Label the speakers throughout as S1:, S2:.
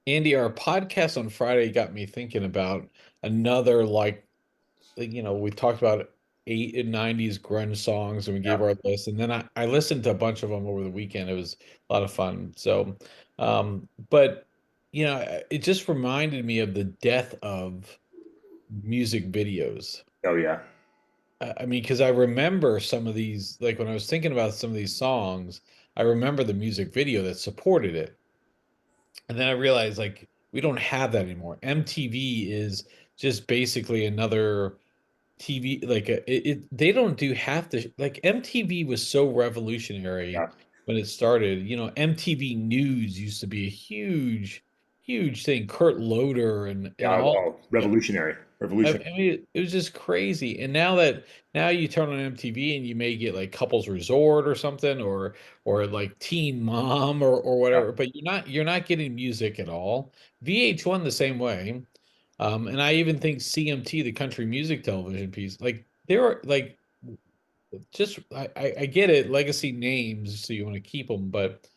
S1: Andy, our podcast on Friday got me thinking about another we talked about 80s and 90s grunge songs and we
S2: Yeah.
S1: gave our list, and then I listened to a bunch of them over the weekend. It was a lot of fun. But it just reminded me of the death of music videos.
S2: Oh yeah.
S1: I mean, because I remember some of these, like when I was thinking about some of these songs, I remember the music video that supported it. And then I realized like we don't have that anymore. MTV is just basically another TV, they don't do half the like MTV was so revolutionary
S2: Yeah.
S1: when it started. MTV News used to be a huge thing. Kurt Loder and
S2: Yeah.
S1: all.
S2: Oh, revolutionary.
S1: I
S2: Revolutionary.
S1: mean, it was just crazy. And now you turn on MTV and you may get like Couples Resort or something, or like Teen Mom or
S2: Yeah.
S1: whatever, but you're not getting music at all. VH1 the same way. And I even think CMT, the country music television piece, like there are like just I get it, legacy names, so you want to keep them, but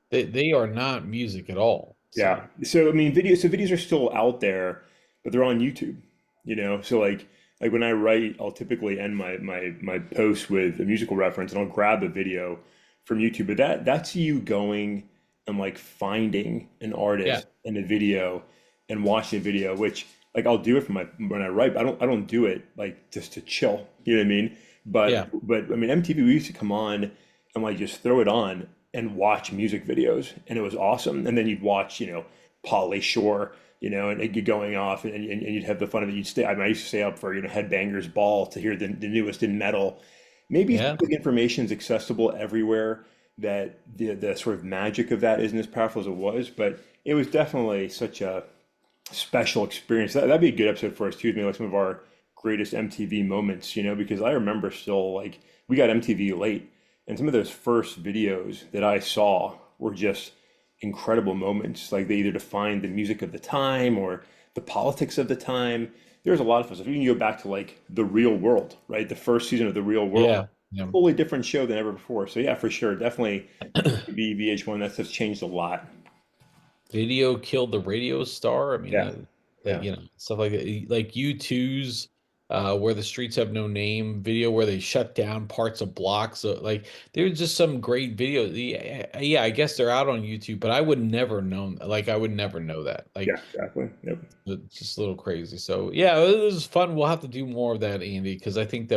S1: they are not music at all.
S2: Yeah.
S1: So
S2: So I mean, videos are still out there, but they're on YouTube. So like when I write, I'll typically end my post with a musical reference, and I'll grab a video from YouTube. But that's you going and like finding an
S1: yeah,
S2: artist in a video and watching a video, which like I'll do it for my when I write. But I don't do it like just to chill. You know what I mean? But
S1: yeah.
S2: but I mean, MTV, we used to come on and like just throw it on and watch music videos, and it was awesome. And then you'd watch, Pauly Shore, and you're going off, and you'd have the fun of it. You'd stay. I mean, I used to stay up for Headbangers Ball to hear the newest in metal. Maybe it's
S1: Yeah.
S2: because the information is accessible everywhere that the sort of magic of that isn't as powerful as it was, but it was definitely such a special experience. That'd be a good episode for us too. Maybe like some of our greatest MTV moments, because I remember still like we got MTV late, and some of those first videos that I saw were just incredible moments. Like they either defined the music of the time or the politics of the time. There's a lot of stuff. You can go back to like The Real World, right? The first season of The Real World,
S1: Yeah. Yeah.
S2: totally different show than ever before. So yeah, for sure, definitely MTV, VH1. That stuff's changed a lot.
S1: Video killed the radio star. I mean,
S2: Yeah, yeah.
S1: stuff like that. Like U2's Where the Streets Have No Name video, where they shut down parts of blocks. So, like, there's just some great videos. Yeah, I guess they're out on YouTube, but I would never know. Like, I would never know that.
S2: Yeah,
S1: Like,
S2: exactly. Yep.
S1: it's just a little crazy. So, yeah, it was fun. We'll have to do more of that, Andy, because I think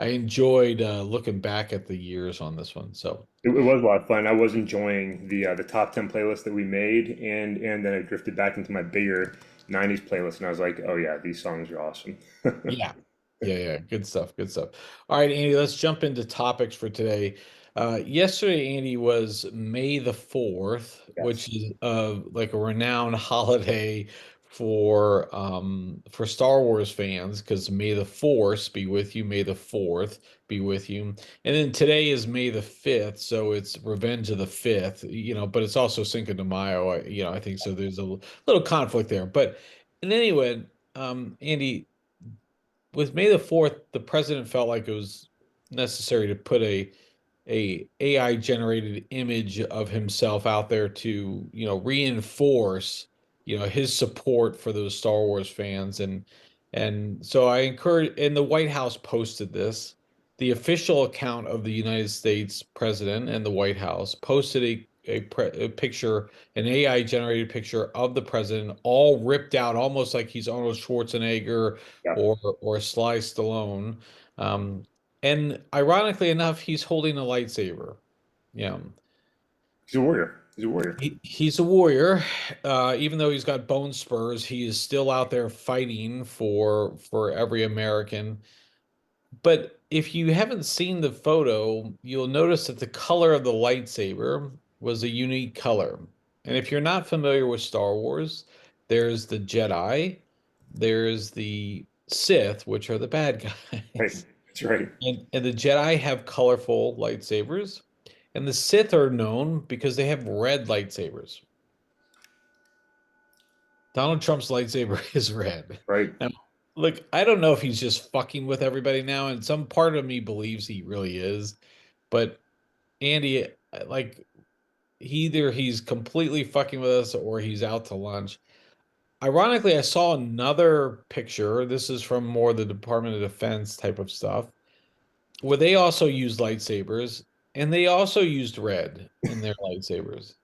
S1: I enjoyed looking back at the years on this one. So,
S2: It was a lot of fun. I was enjoying the top 10 playlist that we made, and then I drifted back into my bigger 90s playlist, and I was like, oh yeah, these songs are awesome.
S1: yeah. Yeah. Good stuff. Good stuff. All right, Andy, let's jump into topics for today. Yesterday, Andy, was May the 4th, which
S2: Yes.
S1: is like a renowned holiday for Star Wars fans, because May the Force be with you, May the 4th be with you. And then today is May the 5th, so it's Revenge of the 5th, but it's also Cinco de Mayo, I think so. There's a little conflict there. But in any event, Andy, with May the 4th, the president felt like it was necessary to put a AI generated image of himself out there to, reinforce, his support for those Star Wars fans. And so I encourage, and the White House posted this. The official account of the United States president and the White House posted a picture, an AI generated picture of the president, all ripped out, almost like he's Arnold Schwarzenegger
S2: Yeah.
S1: or Sly Stallone. Um, and ironically enough, he's holding a lightsaber. Yeah.
S2: He's a warrior. He's a warrior.
S1: He's a warrior. Even though he's got bone spurs, he is still out there fighting for every American. But if you haven't seen the photo, you'll notice that the color of the lightsaber was a unique color. And if you're not familiar with Star Wars, there's the Jedi, there's the Sith, which are the bad
S2: Right.
S1: guys.
S2: That's right.
S1: And the Jedi have colorful lightsabers, and the Sith are known because they have red lightsabers. Donald Trump's lightsaber is red.
S2: Right.
S1: Now, look, I don't know if he's just fucking with everybody now, and some part of me believes he really is. But Andy, like, either he's completely fucking with us or he's out to lunch. Ironically, I saw another picture. This is from more the Department of Defense type of stuff, where they also used lightsabers and they also used red in their lightsabers.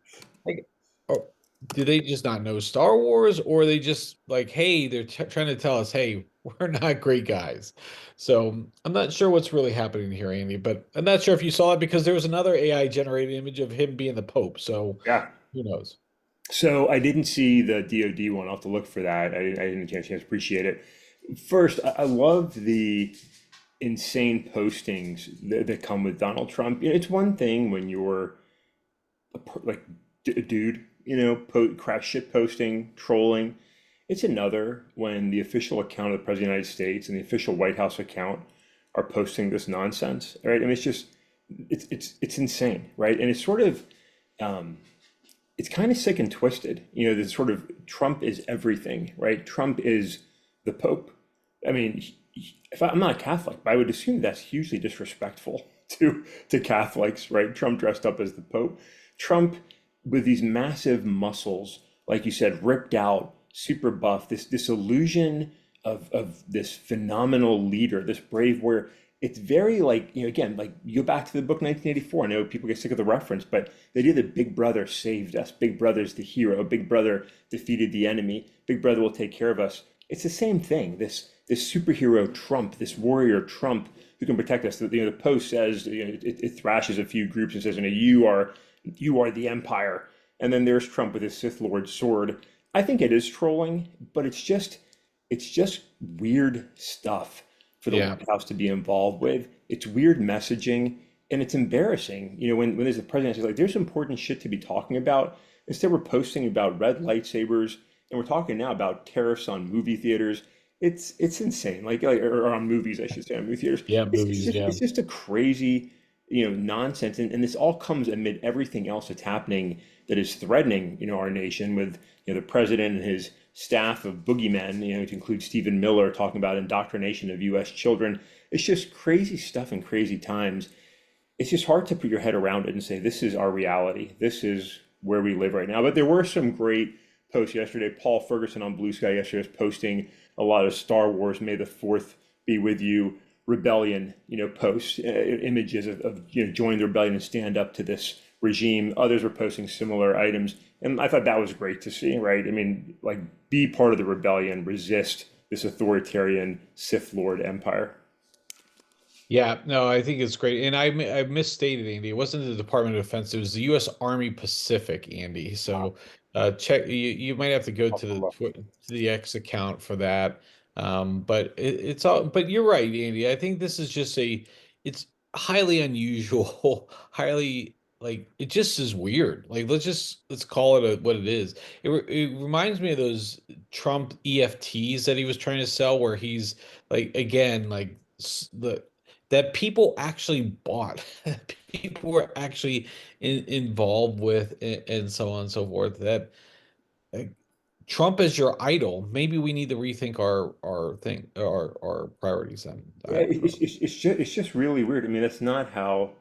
S1: Like, oh, do they just not know Star Wars, or are they just like, hey, they're trying to tell us, hey, we're not great guys. So I'm not sure what's really happening here, Andy, but I'm not sure if you saw it because there was another AI generated image of him being the Pope. So
S2: Yeah.
S1: who knows?
S2: So I didn't see the DoD one. I'll have to look for that. I didn't get a chance to appreciate it. First, I love the insane postings that come with Donald Trump. You know, it's one thing when you're like a dude, you know, crash shit posting, trolling. It's another when the official account of the President of the United States and the official White House account are posting this nonsense, right? I mean, it's just it's insane, right? And it's sort of um, it's kind of sick and twisted. You know, this sort of Trump is everything, right? Trump is the Pope. I mean, if I'm not a Catholic, but I would assume that's hugely disrespectful to Catholics, right? Trump dressed up as the Pope. Trump with these massive muscles, like you said, ripped out, super buff, this illusion of this phenomenal leader, this brave warrior. It's very like, you know, again, like you go back to the book 1984. I know people get sick of the reference, but the idea that Big Brother saved us, Big Brother's the hero, Big Brother defeated the enemy, Big Brother will take care of us. It's the same thing. This superhero Trump, this warrior Trump who can protect us. You know, the Post says, you know, it thrashes a few groups and says, you know, you are the empire. And then there's Trump with his Sith Lord sword. I think it is trolling, but it's just weird stuff for the
S1: Yeah.
S2: White House to be involved with. It's weird messaging and it's embarrassing. You know, when there's a president who's like, there's important shit to be talking about. Instead, we're posting about red lightsabers and we're talking now about tariffs on movie theaters. It's insane. Like or on movies, I should say, on movie theaters.
S1: Yeah,
S2: It's
S1: movies.
S2: just
S1: Yeah.
S2: it's just a crazy, you know, nonsense. And this all comes amid everything else that's happening that is threatening, you know, our nation with, you know, the president and his staff of boogeymen, you know, to include Stephen Miller talking about indoctrination of U.S. children. It's just crazy stuff in crazy times. It's just hard to put your head around it and say, this is our reality. This is where we live right now. But there were some great posts yesterday. Paul Ferguson on Blue Sky yesterday was posting a lot of Star Wars, May the 4th be with you, rebellion, you know, posts, images of, you know, join the rebellion and stand up to this regime. Others were posting similar items. And I thought that was great to see, right? I mean, like, be part of the rebellion, resist this authoritarian Sith Lord empire.
S1: Yeah, no, I think it's great. And I misstated, Andy. It wasn't the Department of Defense, it was the US Army Pacific, Andy. So check you might have to go to to the X account for that. But it's all but you're right, Andy. I think this is just it's highly unusual, highly like it just is weird. Like let's call it what it is. It reminds me of those Trump EFTs that he was trying to sell where he's like again like the that people actually bought, people were actually involved with, and so on and so forth. That uh, Trump is your idol. Maybe we need to rethink our priorities. Then
S2: Yeah, it's just really weird. I mean, it's just not how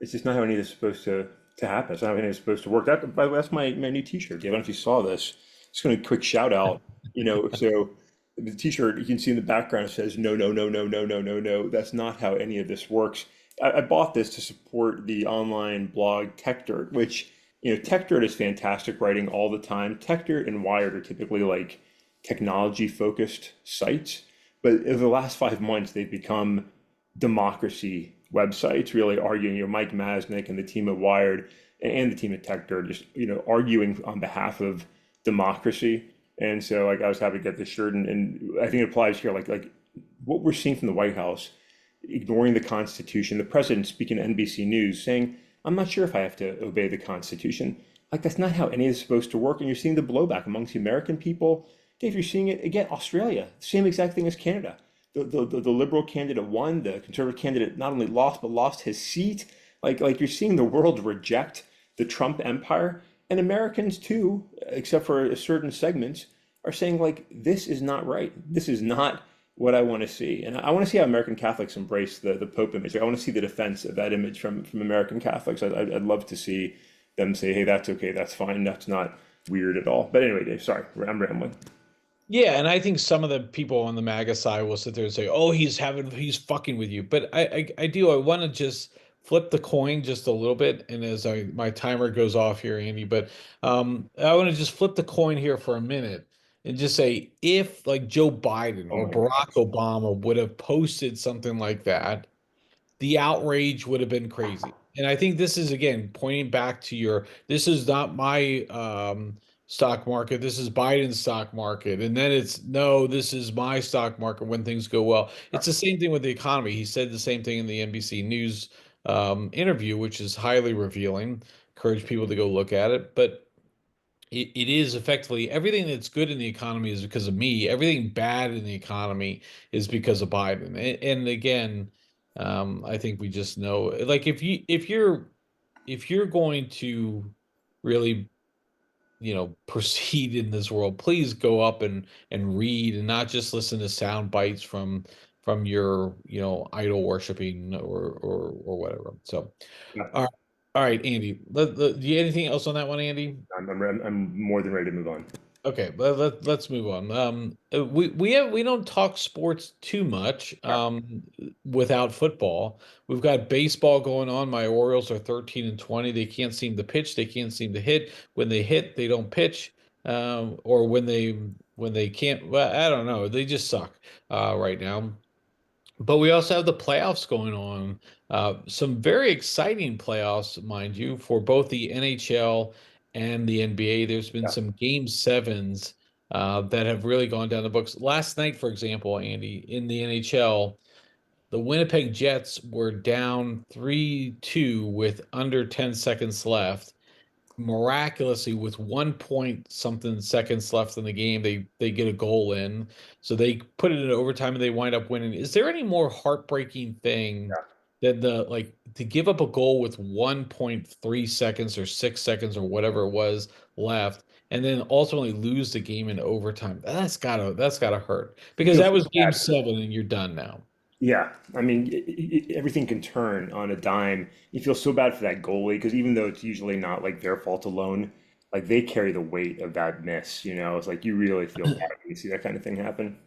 S2: any of this is supposed to happen. It's not how any of this is supposed to work. That, by the way, that's my new T-shirt, Dave. I don't know if you saw this. Just going to quick shout out. You know, so the T-shirt you can see in the background says no, no, no, no, no, no, no, no. That's not how any of this works. I bought this to support the online blog TechDirt, which you know TechDirt is fantastic writing all the time. TechDirt and Wired are typically like technology focused sites. But over the last 5 months, they've become democracy websites, really arguing. You know, Mike Masnick and the team at Wired and the team at Tech are just arguing on behalf of democracy. And so, like, I was happy to get this shirt, and I think it applies here. Like what we're seeing from the White House, ignoring the Constitution, the president speaking to NBC News saying, "I'm not sure if I have to obey the Constitution." Like that's not how any of this is supposed to work. And you're seeing the blowback amongst the American people. Dave, you're seeing it again, Australia, same exact thing as Canada. The liberal candidate won, the conservative candidate not only lost, but lost his seat. Like you're seeing the world reject the Trump empire. And Americans too, except for certain segments, are saying like, this is not right. This is not what I want to see. And I want to see how American Catholics embrace the Pope image. Like, I want to see the defense of that image from American Catholics. I'd love to see them say, hey, that's okay, that's fine, that's not weird at all. But anyway, Dave, sorry, I'm rambling.
S1: Yeah, and I think some of the people on the MAGA side will sit there and say, "Oh, he's fucking with you." But I want to just flip the coin just a little bit, and as I my timer goes off here, Andy, but I want to just flip the coin here for a minute and just say, if like Joe Biden
S2: Oh
S1: or
S2: my God.
S1: Barack Obama would have posted something like that, the outrage would have been crazy. And I think this is again pointing back to your this is not my stock market, this is Biden's stock market. And then it's no, this is my stock market when things go well. It's the same thing with the economy. He said the same thing in the NBC News interview, which is highly revealing. Encourage people to go look at it. But it is effectively everything that's good in the economy is because of me. Everything bad in the economy is because of Biden. And again, I think we just know, like if you're going to really, proceed in this world, please go up and read and not just listen to sound bites from your, idol worshiping or whatever. So,
S2: Yeah,
S1: all right, all right, Andy. Do you anything else on that one, Andy?
S2: I'm more than ready to move on.
S1: Okay, let's move on. We don't talk sports too much
S2: Yeah,
S1: without football. We've got baseball going on. My Orioles are 13-20. They can't seem to pitch. They can't seem to hit. When they hit, they don't pitch. Or when they can't, well, I don't know. They just suck right now. But we also have the playoffs going on. Some very exciting playoffs, mind you, for both the NHL and the NBA. There's been
S2: yeah,
S1: some game sevens that have really gone down the books. Last night, for example, Andy, in the NHL, the Winnipeg Jets were down 3-2 with under 10 seconds left. Miraculously, with 1 point something seconds left in the game, they get a goal in, so they put it in overtime and they wind up winning. Is there any more heartbreaking thing
S2: yeah.
S1: than the like to give up a goal with 1.3 seconds or 6 seconds or whatever it was left, and then ultimately lose the game in overtime? That's gotta hurt
S2: You
S1: because
S2: feel
S1: that
S2: so
S1: was game
S2: bad.
S1: seven and you're done now.
S2: Yeah, I mean, everything can turn on a dime. You feel so bad for that goalie because even though it's usually not like their fault alone, like they carry the weight of that miss, you know? It's like you really feel bad when you see that kind of thing happen.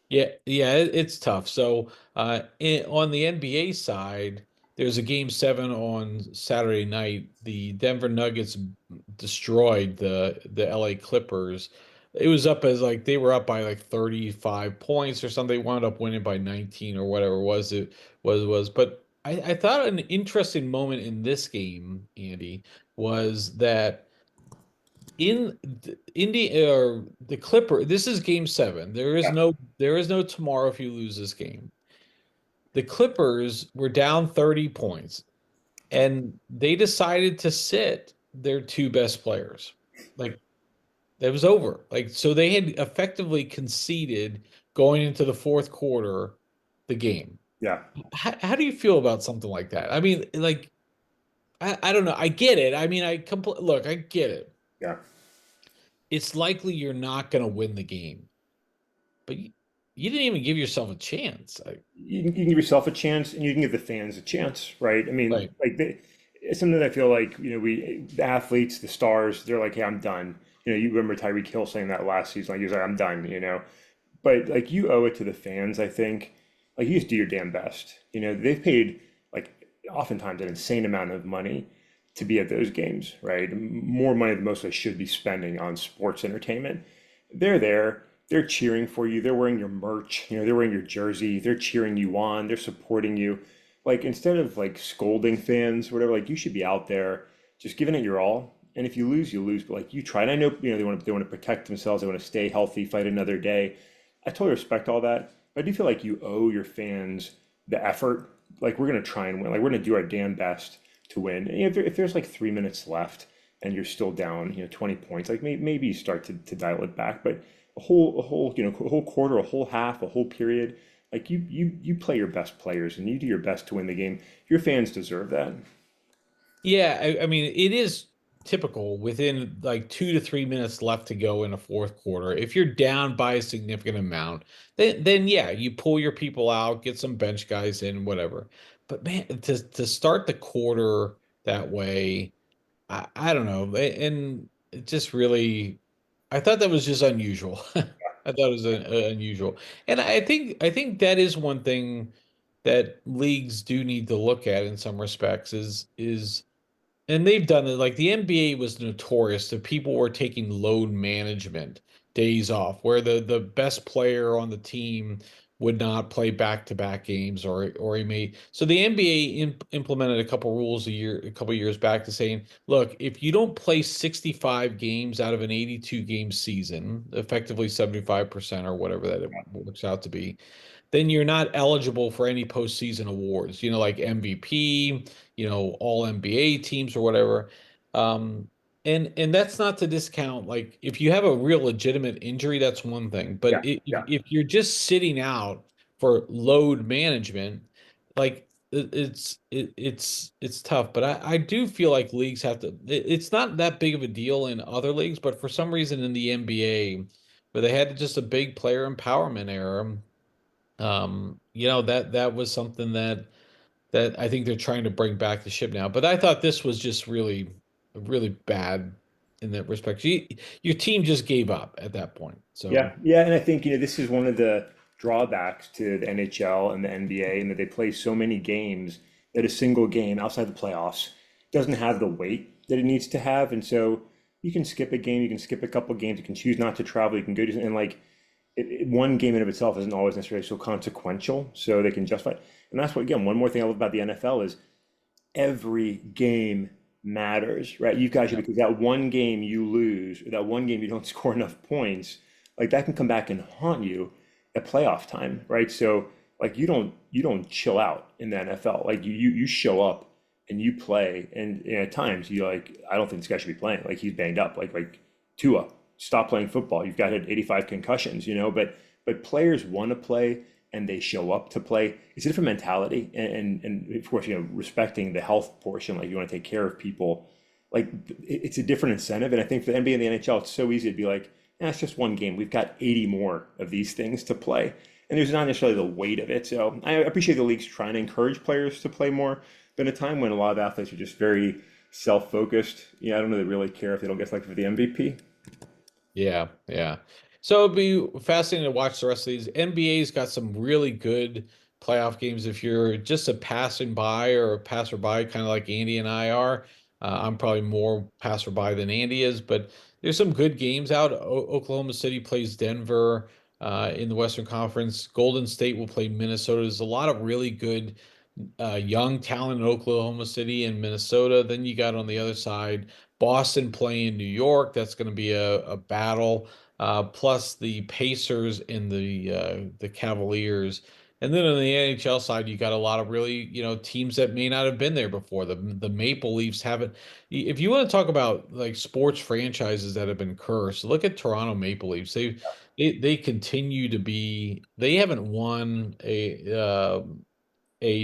S1: Yeah, yeah, it's tough. So, on the NBA side, there's a game seven on Saturday night. The Denver Nuggets destroyed the LA Clippers. It was up as like they were up by like 35 points or something. They wound up winning by 19 or whatever it was. But I thought an interesting moment in this game, Andy, was that in India or the Clipper, this is game seven. There is no tomorrow if you lose this game. The Clippers were down 30 points and they decided to sit their two best players. Like that was over. Like so they had effectively conceded going into the fourth quarter the game.
S2: Yeah,
S1: How do you feel about something like that? I mean, like I don't know. I get it. I mean, look, I get it.
S2: yeah.
S1: It's likely you're not going to win the game, but you didn't even give yourself a chance.
S2: You can give yourself a chance and you can give the fans a chance, right? I mean,
S1: Right.
S2: like it's something that I feel like, the athletes, the stars, they're like, hey, I'm done. You remember Tyreek Hill saying that last season, like he was like, I'm done. But like you owe it to the fans, I think. Like you just do your damn best. They've paid like oftentimes an insane amount of money to be at those games, right? More money than most of us should be spending on sports entertainment. They're there. They're cheering for you. They're wearing your merch. They're wearing your jersey. They're cheering you on. They're supporting you. Like instead of like scolding fans, whatever, like you should be out there just giving it your all. And if you lose, you lose. But like you try. And I know, they want to protect themselves. They want to stay healthy, fight another day. I totally respect all that. But I do feel like you owe your fans the effort. Like we're gonna try and win. Like we're gonna do our damn best to win. And if there's like 3 minutes left and you're still down, 20 points, like maybe you start to dial it back. But a whole quarter, a whole half, a whole period, like you play your best players and you do your best to win the game. Your fans deserve that.
S1: Yeah, I mean, it is typical within like 2 to 3 minutes left to go in a fourth quarter. If you're down by a significant amount, then yeah, you pull your people out, get some bench guys in, whatever. But man, to start the quarter that way. I don't know, and it just really, I thought that was just unusual. I thought it was unusual, and I think that is one thing that leagues do need to look at in some respects is and they've done it. Like the NBA was notorious that people were taking load management days off, where the best player on the team would not play back-to-back games, or he may. So the NBA implemented a couple rules a couple years back to saying, look, if you don't play 65 games out of an 82 game season, effectively 75% or whatever that it works out to be, then you're not eligible for any postseason awards, like MVP, all NBA teams or whatever. Um, and that's not to discount, like if you have a real legitimate injury, that's one thing. But
S2: Yeah, yeah,
S1: if you're just sitting out for load management, like it's tough. But I do feel like leagues have to. It's not that big of a deal in other leagues, but for some reason in the NBA, where they had just a big player empowerment era, that was something that I think they're trying to bring back the ship now. But I thought this was just really bad in that respect. Your team just gave up at that point. So
S2: yeah, yeah. And I think, this is one of the drawbacks to the NHL and the NBA, and that they play so many games that a single game outside the playoffs doesn't have the weight that it needs to have. And so you can skip a game, you can skip a couple games, you can choose not to travel, you can go to, and like one game in of itself isn't always necessarily so consequential, so they can justify it. And that's what, again, one more thing I love about the NFL is every game matters, right? You've got you
S1: yeah,
S2: because that one game you lose, or that one game you don't score enough points, like that can come back and haunt you at playoff time, right? So like you don't chill out in the NFL. Like you show up and you play, and at times you like, I don't think this guy should be playing. Like he's banged up. Like Tua, stop playing football. You've got 85 concussions, but players want to play and they show up to play. It's a different mentality, and of course, respecting the health portion, like you want to take care of people. Like it's a different incentive, and I think for the NBA and the NHL, it's so easy to be like, it's just one game. We've got 80 more of these things to play, and there's not necessarily the weight of it. So I appreciate the leagues trying to encourage players to play more, but in a time when a lot of athletes are just very self-focused, I don't know they really care if they don't get selected for the MVP.
S1: yeah, yeah. So it'd be fascinating to watch the rest of these. NBA's got some really good playoff games. If you're just a passing by or a passerby, kind of like Andy and I are, I'm probably more passerby than Andy is, but there's some good games out. Oklahoma City plays Denver in the Western Conference. Golden State will play Minnesota. There's a lot of really good young talent in Oklahoma City and Minnesota. Then you got on the other side Boston playing New York. That's going to be a battle. Plus the Pacers and the Cavaliers. And then on the NHL side, you got a lot of really, teams that may not have been there before. The Maple Leafs haven't. If you want to talk about like sports franchises that have been cursed, look at Toronto Maple Leafs. They continue to be. They haven't won a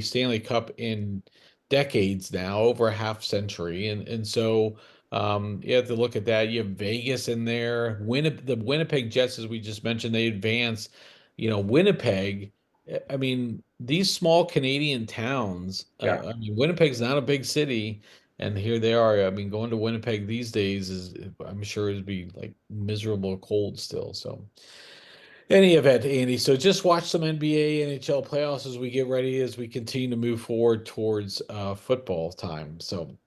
S1: Stanley Cup in decades now, over a half century, and so you have to look at that. You have Vegas in there. The Winnipeg Jets, as we just mentioned, they advance. Winnipeg. I mean, these small Canadian towns.
S2: Yeah.
S1: I mean, Winnipeg's not a big city, and here they are. I mean, going to Winnipeg these days is, I'm sure, it'd be like miserable cold still. So. Any event, Andy. So just watch some NBA, NHL playoffs as we get ready, as we continue to move forward towards football time. So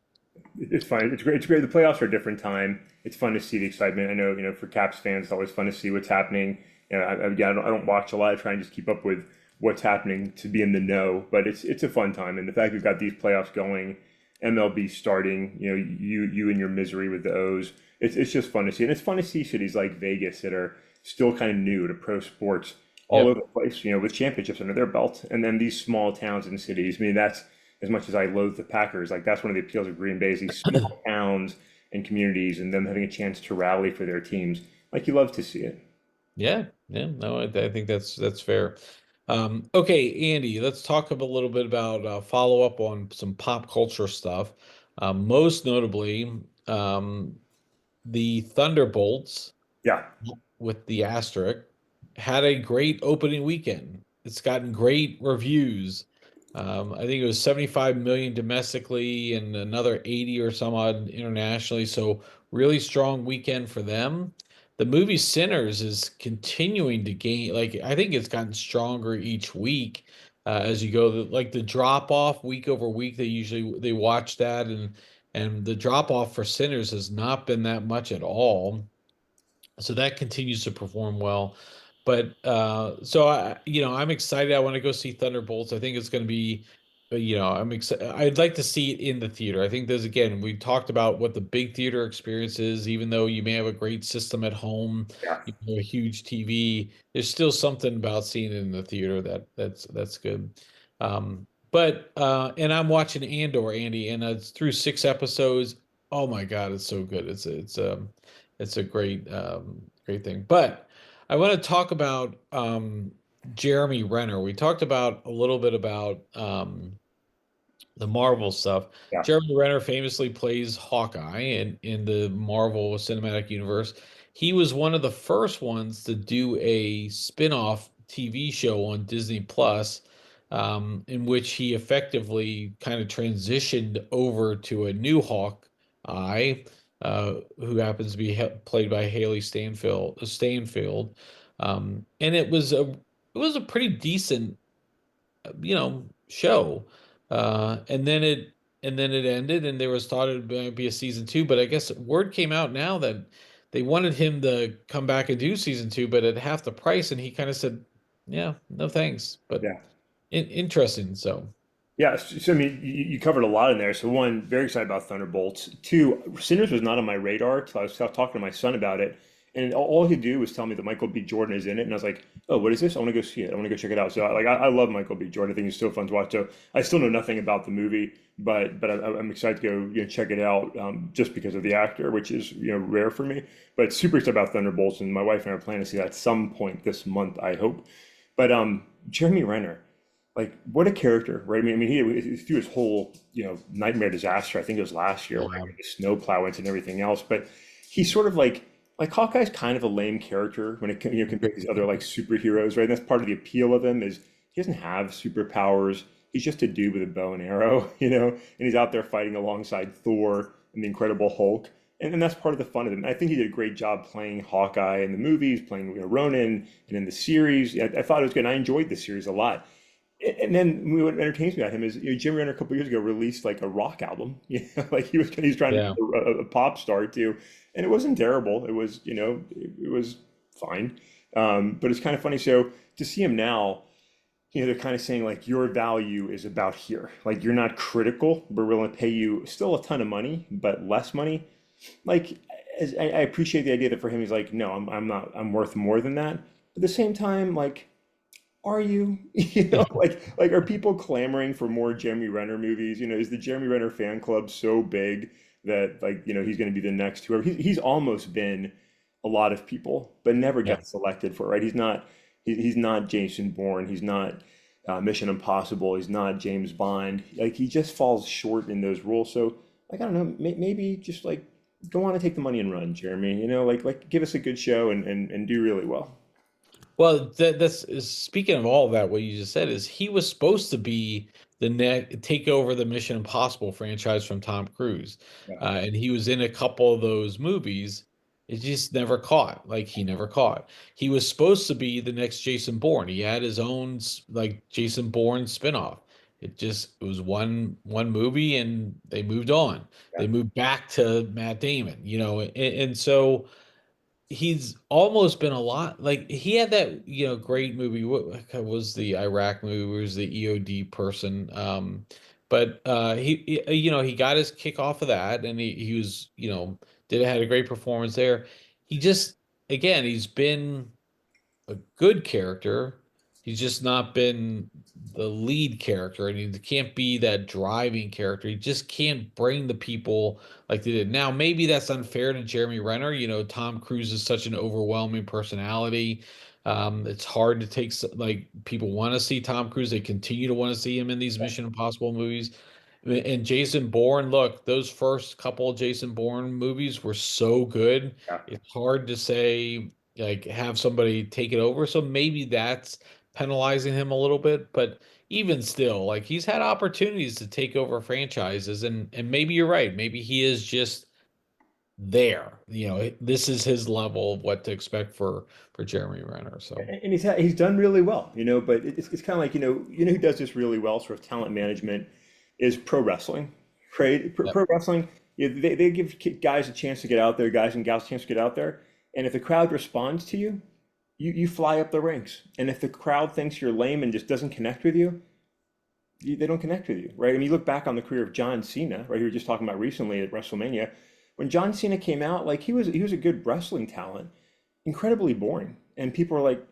S2: It's fine. It's great. It's great. The playoffs are a different time. It's fun to see the excitement. I know, for Caps fans, it's always fun to see what's happening. Again, I don't watch a lot. I try and just keep up with what's happening to be in the know. But it's a fun time, and the fact we've got these playoffs going, MLB starting, you and your misery with the O's. It's just fun to see, and it's fun to see cities like Vegas that are still kind of new to pro sports all over
S1: yep.
S2: the place. With championships under their belt, and then these small towns and cities. I mean, that's as much as I loathe the Packers, like that's one of the appeals of Green Bay is these small towns and communities and them having a chance to rally for their teams. Like you love to see it.
S1: Yeah, yeah. No, I think that's fair. Okay, Andy, let's talk a little bit about follow up on some pop culture stuff. Most notably, the Thunderbolts
S2: Yeah.
S1: with the asterisk had a great opening weekend. It's gotten great reviews. I think it was 75 million domestically and another 80 or some odd internationally. So really strong weekend for them. The movie Sinners is continuing to gain, like I think it's gotten stronger each week as you go. Like the drop off week over week, they watch that, and the drop off for Sinners has not been that much at all. So that continues to perform well. But I'm excited. I want to go see Thunderbolts. I think it's going to be, I'm excited. I'd like to see it in the theater. I think there's again, we talked about what the big theater experience is. Even though you may have a great system at home,
S2: Yeah.
S1: you know, a huge TV, there's still something about seeing it in the theater that's good. And I'm watching Andor, Andy, and it's through 6 episodes. Oh my God, it's so good. It's a great thing. But I want to talk about Jeremy Renner. We talked about a little bit about the Marvel stuff.
S2: Yeah.
S1: Jeremy Renner famously plays Hawkeye in the Marvel Cinematic Universe. He was one of the first ones to do a spin-off TV show on Disney Plus, in which he effectively kind of transitioned over to a new Hawkeye, who happens to be played by Haley Stanfield. And it was a pretty decent show. And then it ended, and there was thought it would be a season two. But I guess word came out now that they wanted him to come back and do season two, but at half the price. And he kind of said, "Yeah, no thanks." But
S2: Yeah.
S1: interesting. So
S2: Yeah, so I mean, you covered a lot in there. So one, very excited about Thunderbolts. Two, Sinners was not on my radar till I was talking to my son about it, and all he'd do was tell me that Michael B. Jordan is in it, and I was like, "Oh, what is this? I want to go see it. I want to go check it out." So I love Michael B. Jordan. I think he's so fun to watch. So I still know nothing about the movie, but I'm excited to go check it out just because of the actor, which is rare for me. But super excited about Thunderbolts, and my wife and I are planning to see that at some point this month, I hope. But Jeremy Renner. Like what a character, right? He through his whole, nightmare disaster. I think it was last year, like
S1: yeah,
S2: the snow plow and everything else. But he's sort of like Hawkeye's kind of a lame character when it compared to these other like superheroes, right? And that's part of the appeal of him is he doesn't have superpowers. He's just a dude with a bow and arrow, and he's out there fighting alongside Thor and the Incredible Hulk. And that's part of the fun of him. I think he did a great job playing Hawkeye in the movies, playing Ronan, and in the series. I thought it was good. And I enjoyed the series a lot. And then what entertains me about him is, Jim Renner a couple years ago released like a rock album. Like he was trying to
S1: yeah,
S2: be a pop star too, and it wasn't terrible. It was, it was fine. But it's kind of funny. So to see him now, they're kind of saying like your value is about here. Like you're not critical. We're willing to pay you still a ton of money, but less money. Like I appreciate the idea that for him, he's like, no, I'm not. I'm worth more than that. But at the same time, like are you?
S1: yeah,
S2: Like are people clamoring for more Jeremy Renner movies? Is the Jeremy Renner fan club so big that like, he's going to be the next whoever? He's almost been a lot of people, but never
S1: yeah.
S2: gets selected for it, right? He's not Jason Bourne. He's not Mission Impossible. He's not James Bond. Like he just falls short in those roles. So like I don't know, maybe just like go on and take the money and run, Jeremy. Like give us a good show and do really well.
S1: Well, speaking of all of that. What you just said is he was supposed to be the next take over the Mission Impossible franchise from Tom Cruise,
S2: Yeah,
S1: and he was in a couple of those movies. It just never caught. Like he never caught. He was supposed to be the next Jason Bourne. He had his own like Jason Bourne spinoff. It was one movie, and they moved on.
S2: yeah,
S1: They moved back to Matt Damon, and so he's almost been a lot like he had that great movie. What was the Iraq movie? Where was the EOD person? But he got his kick off of that, and he was did had a great performance there. He just again he's been a good character. He's just not been the lead character, and he can't be that driving character. He just can't bring the people like they did. Now, maybe that's unfair to Jeremy Renner. Tom Cruise is such an overwhelming personality. It's hard to like people want to see Tom Cruise. They continue to want to see him in these Mission Impossible movies. And Jason Bourne, look, those first couple of Jason Bourne movies were so good.
S2: yeah.
S1: It's hard to say like have somebody take it over. So maybe penalizing him a little bit, but even still, like he's had opportunities to take over franchises, and maybe you're right. Maybe he is just there. This is his level of what to expect for Jeremy Renner. So
S2: And he's done really well, but it's kind of like, who does this really well, sort of talent management, is pro wrestling, right? Pro,
S1: yeah,
S2: pro wrestling, they give guys a chance to get out there, guys and gals a chance to get out there. And if the crowd responds to you, you fly up the ranks. And if the crowd thinks you're lame and just doesn't connect with you, they don't connect with you, right? I mean, you look back on the career of John Cena, right? We were just talking about recently at WrestleMania. When John Cena came out, like he was a good wrestling talent, incredibly boring, and people were like,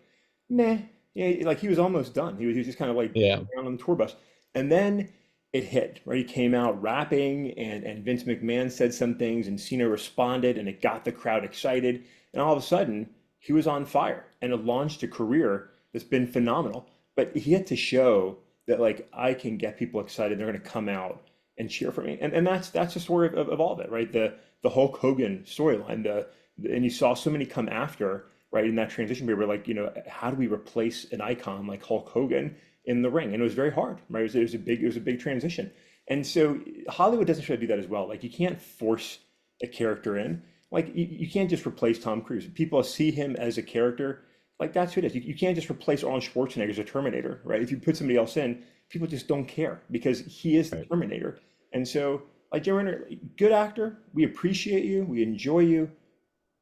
S2: "Nah," yeah, like he was almost done. He was just kind of like
S1: yeah,
S2: around on the tour bus, and then it hit, right? He came out rapping, and Vince McMahon said some things, and Cena responded, and it got the crowd excited, and all of a sudden he was on fire, and it launched a career that's been phenomenal. But he had to show that like I can get people excited, they're going to come out and cheer for me, and that's the story of all of it, right? The Hulk Hogan storyline, and you saw so many come after, right, in that transition period, where like, how do we replace an icon like Hulk Hogan in the ring? And it was very hard, right? It was a big transition. And so Hollywood doesn't try to do that as well. Like you can't force a character in. Like you can't just replace Tom Cruise. People see him as a character, like that's who it is. You can't just replace Arnold Schwarzenegger as a Terminator, right? If you put somebody else in, people just don't care because he is the
S1: right.
S2: Terminator. And so, like Jeremy Renner, good actor. We appreciate you. We enjoy you.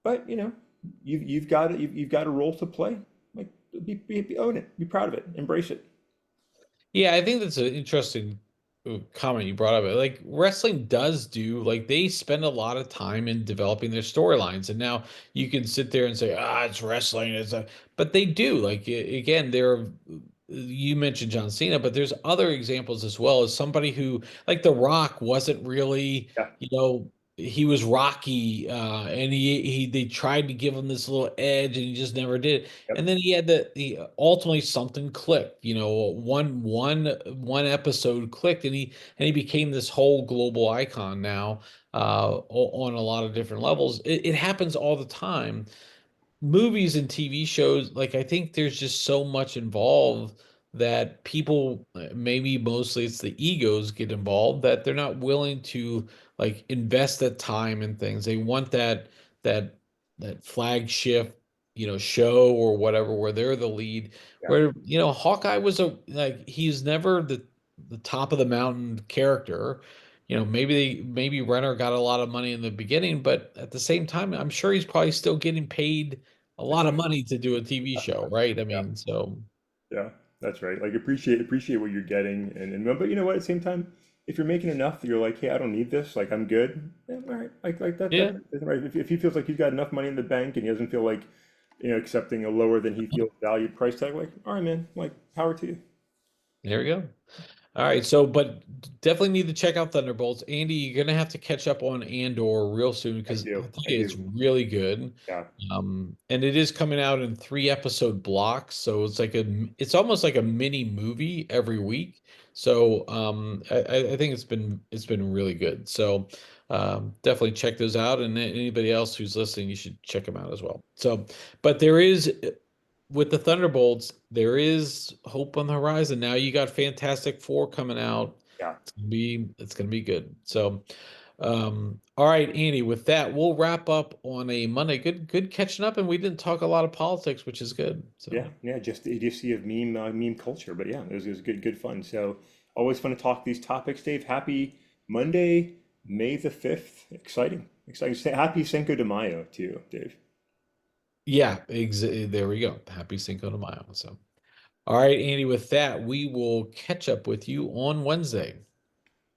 S2: But you've got a role to play. Like own it. Be proud of it. Embrace it.
S1: Yeah, I think that's an interesting comment you brought up. Like wrestling does do, like they spend a lot of time in developing their storylines, and now you can sit there and say, it's wrestling, but they do. Like again, you mentioned John Cena, but there's other examples as well as somebody who, like The Rock, wasn't really,
S2: Yeah.
S1: you know. He was Rocky, and they tried to give him this little edge, and he just never did. And
S2: Yep.
S1: then he had the ultimately something clicked. One episode clicked, and he became this whole global icon now, on a lot of different levels. It happens all the time. Movies and TV shows, like I think there's just so much involved that people, maybe mostly it's the egos get involved, that they're not willing to like invest that time in things. They want that that flagship, show or whatever where they're the lead.
S2: Yeah.
S1: Where, Hawkeye was he's never the top of the mountain character. Maybe Renner got a lot of money in the beginning, but at the same time, I'm sure he's probably still getting paid a lot of money to do a TV show, right? I
S2: Yeah.
S1: mean, so
S2: Yeah. That's right. Like appreciate what you're getting, and but you know what? At the same time, if you're making enough that you're like, hey, I don't need this. Like I'm good. Yeah, all right. Like that.
S1: yeah,
S2: That's right. If he feels like he's got enough money in the bank and he doesn't feel like, accepting a lower than he feels valued price tag, like, all right, man. Like power to you.
S1: there we go. All right, so but definitely need to check out Thunderbolts. Andy, you're gonna have to catch up on Andor real soon
S2: I
S1: because I
S2: do.
S1: tell
S2: I
S1: you, it's
S2: do.
S1: really good.
S2: Yeah.
S1: And it is coming out in 3 episode blocks, so it's almost like a mini movie every week. So I think it's been really good. So definitely check those out, and anybody else who's listening, you should check them out as well. So, but there is with the Thunderbolts, there is hope on the horizon. Now you got Fantastic Four coming out.
S2: Yeah.
S1: It's gonna be good. So, all right, Andy. With that, we'll wrap up on a Monday. Good catching up, and we didn't talk a lot of politics, which is good.
S2: Yeah,
S1: So,
S2: yeah, just the idiocy of meme culture. But yeah, it was good fun. So always fun to talk these topics, Dave. Happy Monday, May the 5th. Exciting. Happy Cinco de Mayo to you, Dave.
S1: yeah, there we go. Happy Cinco de Mayo. So, all right, Andy. With that, we will catch up with you on Wednesday.